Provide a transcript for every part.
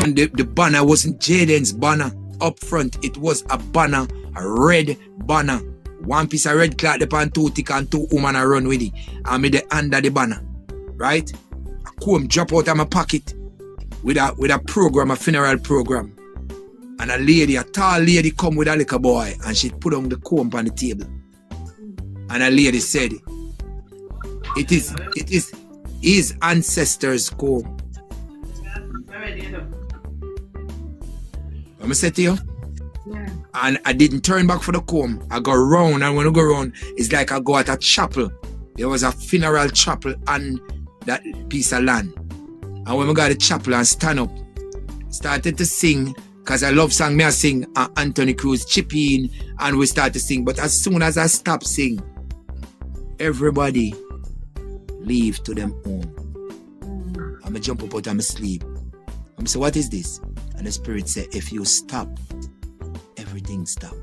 And the banner wasn't Jaden's banner up front. It was a banner, a red banner. One piece of red cloth upon two tick and two women a run with it. And me the under the banner. Right? A comb drop out of my pocket with a program, a funeral program. And a tall lady come with a little boy and she put on the comb on the table. And a lady said, it is his ancestors' comb. I'm say to you? Yeah. And I didn't turn back for the comb. I go round, and when I go round, it's like I go at a chapel. There was a funeral chapel on that piece of land. And when we got the chapel and stand up, started to sing, because I love song, me I sing, and Anthony Cruz chip in, and we start to sing. But as soon as I stop sing, everybody leave to them home. I'm jump up out of my sleep. I'm say, what is this? And the Spirit said, if you stop, everything stop.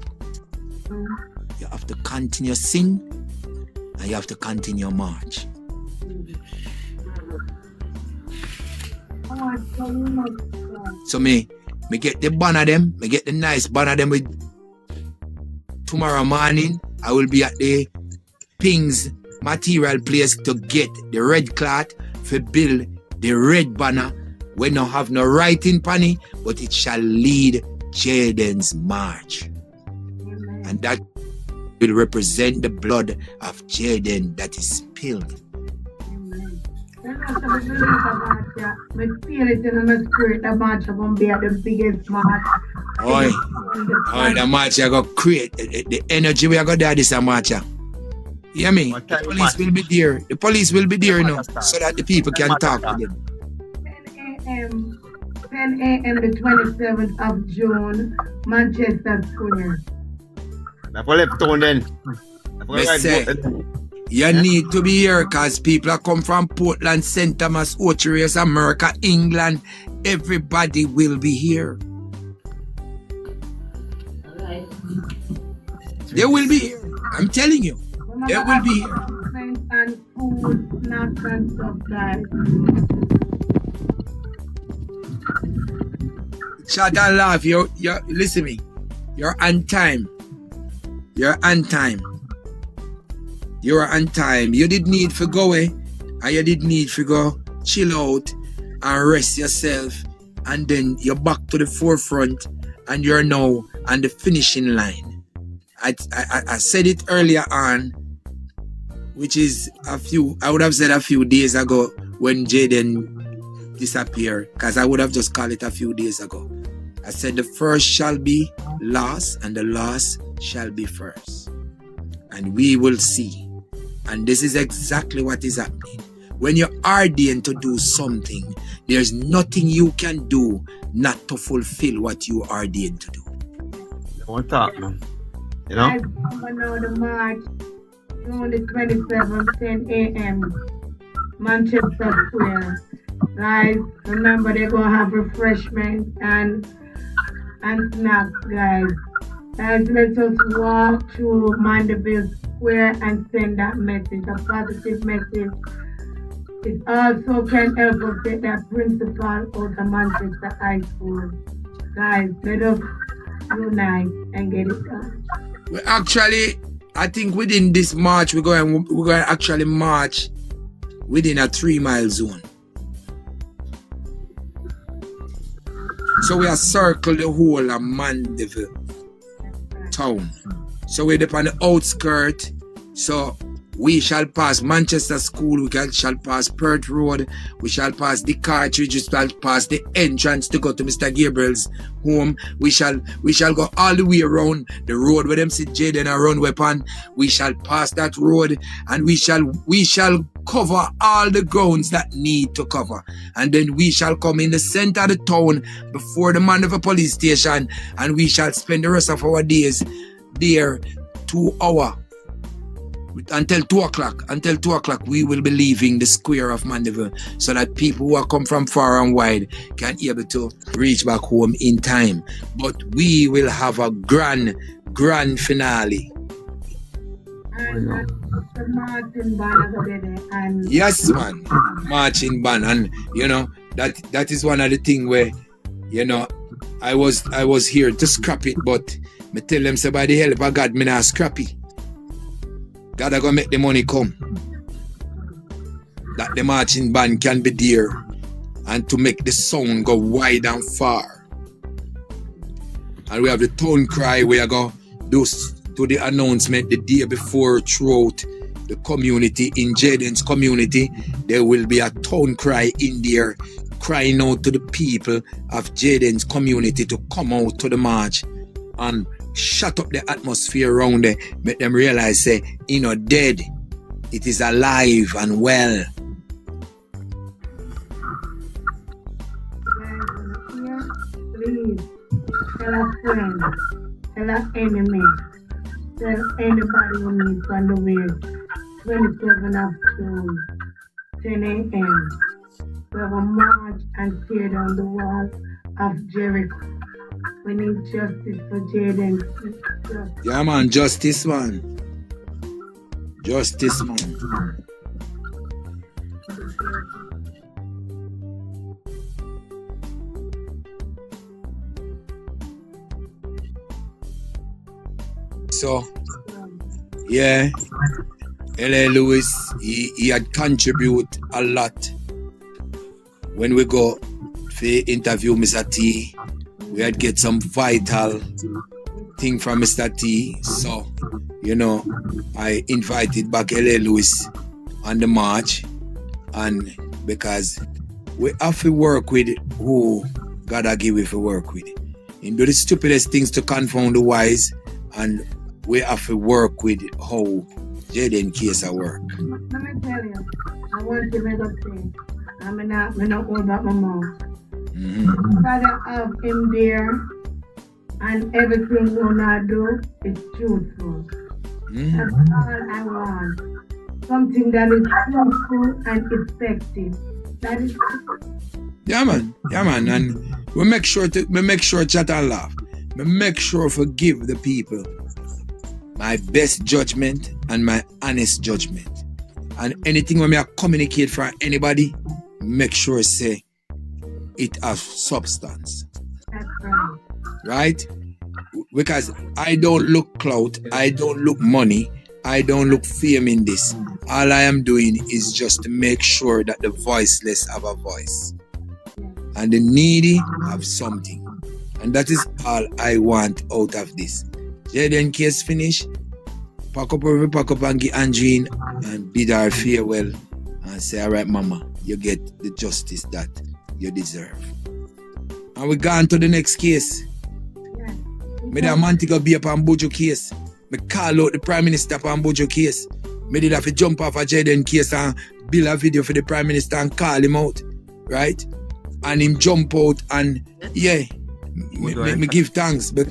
You have to continue sing, and you have to continue march. So me get the banner them, me get the nice banner them with tomorrow morning. I will be at the Pings material place to get the red cloth for build the red banner. We don't have no writing penny, but it shall lead Jaden's march. Amen. And that will represent the blood of Jaden that is spilled. Amen. I feel it in my spirit, the march is going to be the biggest march. Oi, the march are going to create the energy we are going to do this march. You hear me? The police will be there. The police will be there now, so that the people can talk to them. 10 a.m. the 27th of June, Manchester Square. Let's say, you need to be here because people are come from Portland, St. Thomas, Ocho America, England. Everybody will be here. Right. They will be here. I'm telling you. They will be here. And food, snacks and stuff, guys. Shout and laugh. You're listen to me. You're on time. You're on time. You're on time. You did need to go away, and you did need to go chill out and rest yourself, and then you're back to the forefront, and you're now on the finishing line. I said it earlier on, which is I would have said a few days ago when Jaden disappeared, because I would have just called it a few days ago. I said the first shall be last and the last shall be first. And we will see. And this is exactly what is happening. When you're ordained to do something, there's nothing you can do not to fulfill what you are ordained to do. Don't talk, man. You know? I know the march, June the 27th, 10 a.m. Manchester Square. Guys, remember they're going to have refreshments and snacks, guys. Guys, let us walk through Mandeville Square and send that message, a positive message. It also can help us get that principal out of Manchester High School. Guys, let us unite and get it done. Well, actually, I think within this march, we're going to actually march within a 3-mile zone. So we are circle the whole of Mandeville town. So we're on the outskirts. So we shall pass Manchester School, shall pass Perth Road, we shall pass the cartridge, we shall pass the entrance to go to Mr. Gabriel's home. We shall go all the way around the road where them sit Jaden around weapon. We shall pass that road and we shall cover all the grounds that need to cover. And then we shall come in the center of the town before the Mandeville police station, and we shall spend the rest of our days there 2 hours. Until 2 o'clock. Until 2 o'clock, we will be leaving the square of Mandeville so that people who are come from far and wide can be able to reach back home in time. But we will have a grand finale. And the marching band yes, man. Marching band. And, you know, that is one of the things where You know, I was here to scrap it, but me tell them say by the help of God, me not scrap it. God are gonna make the money come. That the marching band can be there and to make the sound go wide and far. And we have the town cry we are going to do the announcement the day before throughout the community. In Jaden's community, there will be a town cry in there crying out to the people of Jaden's community to come out to the march and shut up the atmosphere around there, make them realize say, dead. It is alive and well. Please tell a friend, tell an enemy, tell anybody who needs on the way. 27th of June, 10 a.m. We have a march and tear down the wall of Jericho. We need justice for Jaden. Yeah, man, justice, man. Justice, man. So, yeah, L.A. Lewis, he had contributed a lot. When we go for interview Mr. T, we had get some vital thing from Mr. T. So, I invited back L.A. Lewis on the march, and because we have to work with who God has given to work with. And do the stupidest things to confound the wise, and we have to work with how Jaden case at work. Let me tell you, I want to make a thing. I'm not hold back my mouth. Father have him there, and everything when I do is truthful. That's all I want. Something that is truthful and effective. That is. Yeah, man. And we make sure chat and laugh. We make sure forgive the people. My best judgment and my honest judgment. And anything when I communicate for anybody, make sure say it has substance. That's right. Right? Because I don't look clout, I don't look money, I don't look fame in this. All I am doing is just to make sure that the voiceless have a voice. And the needy have something. And that is all I want out of this. Jaden case finish, pack up and give Angeline and bid her farewell and say, all right, mama, you get the justice that you deserve. And we gone to the next case. Me da Mantigo be upon Bojo case. Me call out the Prime Minister upon Bojo case. Me did have to jump off a Jaden case and build a video for the Prime Minister and call him out. Right? And him jump out and me give thanks. But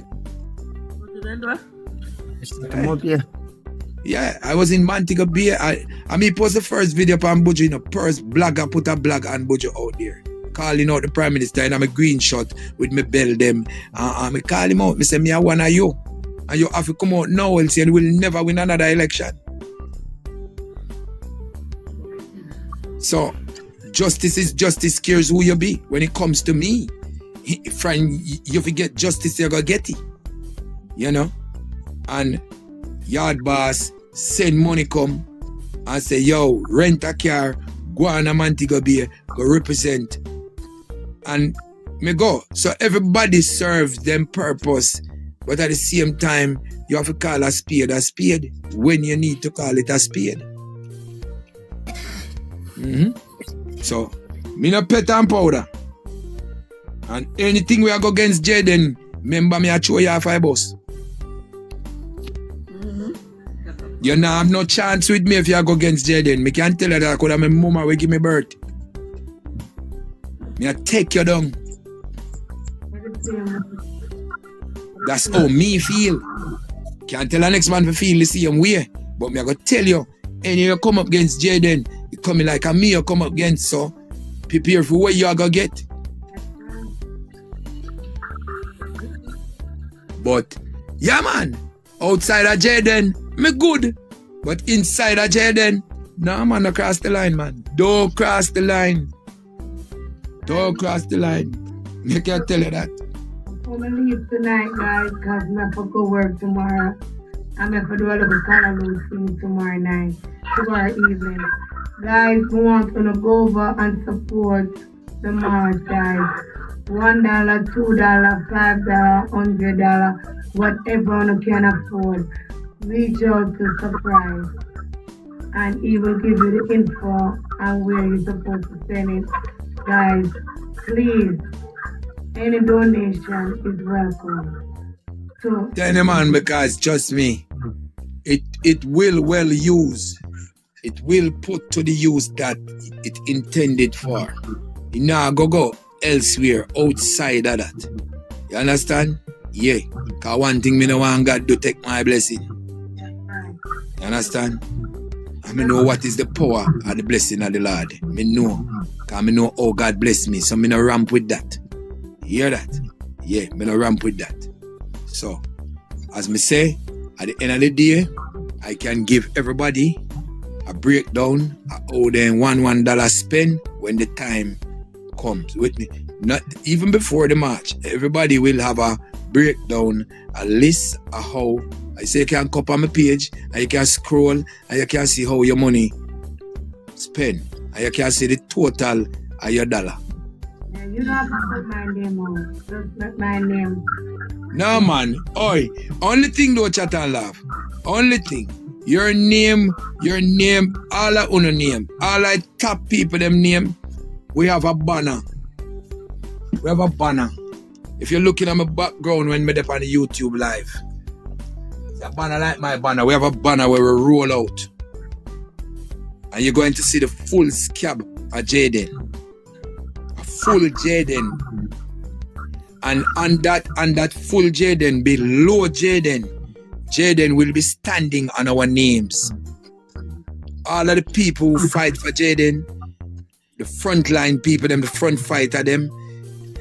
yeah, I was in Montego Bay. I post the first video upon Bojo, first blogger put a blog on Bojo out there. Calling out the Prime Minister and I'm a green shot with me bell them. I call him out. I say, me a one of you. And you have to come out now and say you will never win another election. So, justice is justice, cares who you be. When it comes to me, friend, you forget justice, you're going to get it. And yard boss send money come and say, yo, rent a car, go on a Montego Bay, go represent. And me go. So everybody serves them purpose. But at the same time, you have to call a spade when you need to call it a spade. So, me no pet and powder. And anything we go against Jaden, remember me I throw you off a bus. You now have no chance with me if you go against Jaden. Me can't tell you that I could have my mama will give me birth. Me I take you down. That's how me feel. Can't tell the next man to feel the same way. But me I go tell you, any you come up against Jaden, you coming like a me you come up against, so prepare for what you are gonna get. But yeah man, outside of Jaden, me good. But inside of Jaden, no man, don't cross the line, man. Don't cross the line. Don't cross the line. Me can tell you that. I'm gonna leave tonight, guys, because I'm going to go work tomorrow. I'm going to do a little callaloo thing tomorrow night, tomorrow evening. Guys, we want to go over and support the march, guys. $1, $2, $5, $100, whatever you can afford. Reach out to Surprise, and he will give you the info and where you're supposed to send it. Guys, please, any donation is welcome. So, Tell him, man, because trust me, it will well use. It will put to the use that it intended for. You know, go elsewhere outside of that. You understand? Yeah. Because one thing me no want God to take my blessing. You understand? I know what is the power of the blessing of the Lord. Me know. Because I know how God bless me. So me no ramp with that. You hear that? Yeah, me no ramp with that. So, as me say, at the end of the day, I can give everybody a breakdown of how they $1 spend when the time comes with me. Not even before the march. Everybody will have a breakdown, a list of how. I say you can copy on my page and you can scroll and you can see how your money spend. And you can see the total of your dollar. Yeah, you don't have to put my name on. Just let my name. No man, oi. Only thing though, chat and laugh. Only thing. Your name, all of your name, all the top people them name, we have a banner. We have a banner. If you're looking at my background when I'm on the YouTube live, it's a banner like my banner. We have a banner where we roll out. And you're going to see the full scab of Jaden. A full Jaden. And on that full Jaden, below Jaden will be standing on our names. All of the people who fight for Jaden, the frontline people, them, the front fighter, them,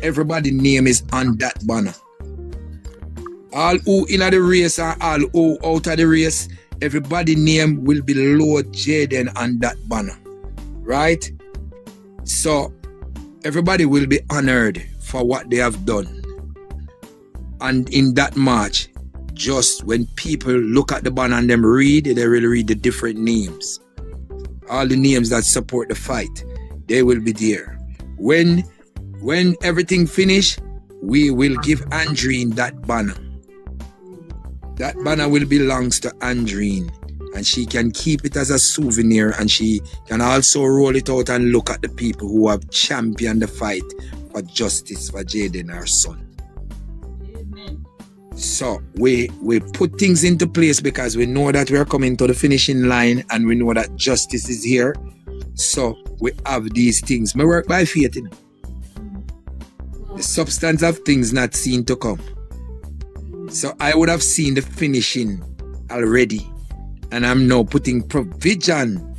everybody's name is on that banner. All who in the race and all who out of the race, everybody's name will be below Jaden on that banner. Right? So, everybody will be honored for what they have done. And in that march, just when people look at the banner and them read, they will read the different names. All the names that support the fight, they will be there. When everything finish, we will give Andreen that banner. That banner will belongs to Andreen, and she can keep it as a souvenir, and she can also roll it out and look at the people who have championed the fight for justice for Jaden, our son. So we put things into place because we know that we are coming to the finishing line and we know that justice is here. So we have these things. We work by faith. You know? The substance of things not seen to come. So I would have seen the finishing already. And I'm now putting provision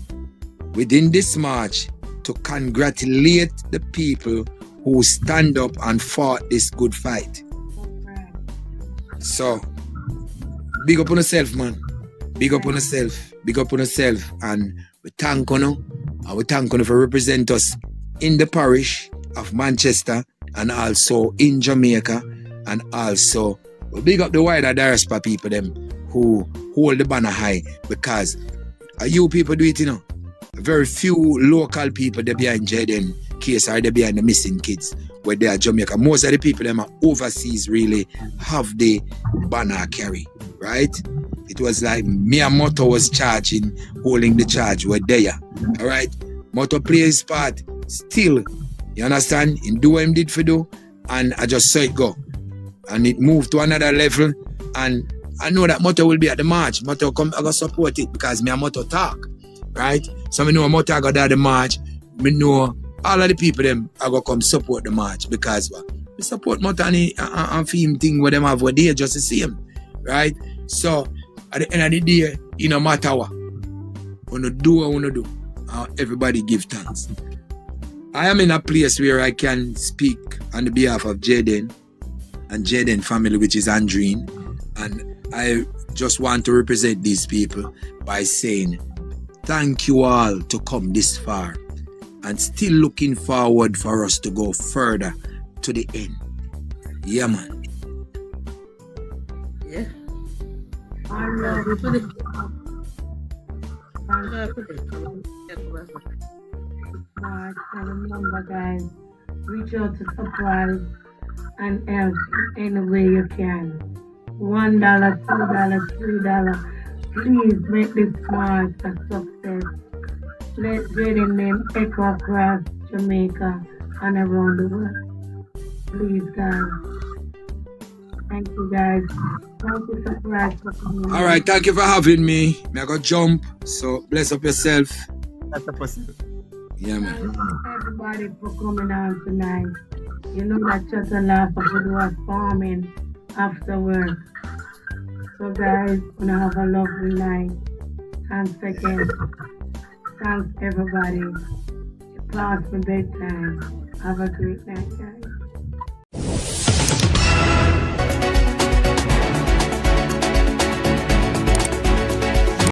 within this march to congratulate the people who stand up and fought this good fight. So, big up on yourself, man. Big up on yourself. Big up on yourself. And we thank you, and we thank you for representing us in the parish of Manchester and also in Jamaica. And also, we big up the wider diaspora people them who hold the banner high, because you people do it, you know. Very few local people they behind Jaden case or they behind the missing kids where they are Jamaica. Most of the people them are overseas really have the banner carry, right? It was like me and Moto was charging, holding the charge, we're there. Alright? Moto play his part still. You understand? In do what him did for do, and I just saw it go. And it moved to another level, and I know that Moto will be at the march. Moto come, I go support it because me and Moto talk. Right? So I know Moto I go there the march. Me know all of the people them I go come support the march because we support Moto and film thing where them have what they just the same. Right? So at the end of the day, it no matter what. Wanna do what wanna do. Everybody give thanks. I am in a place where I can speak on the behalf of Jaden and Jaden family, which is Andreen, and I just want to represent these people by saying thank you all to come this far and still looking forward for us to go further to the end. Yeah, man. Yeah. I love you. Put it. Thank you Put it. so much. And remember, guys, reach out to supplies and help in any way you can. $1, $2, $3. Please make this march a success. Let's get in name echo across Jamaica and around the world. Please, guys. Thank you, guys. Thank you, Surprise, for coming. All right, thank you for having me. I got jump, so bless up yourself. That's a person. Yeah, man. Thank everybody for coming on tonight. You know that Chat and Laugh would was farming after work. So guys, gonna have a lovely night. Thanks again. Thanks everybody. It's past my bedtime. Have a great night, guys.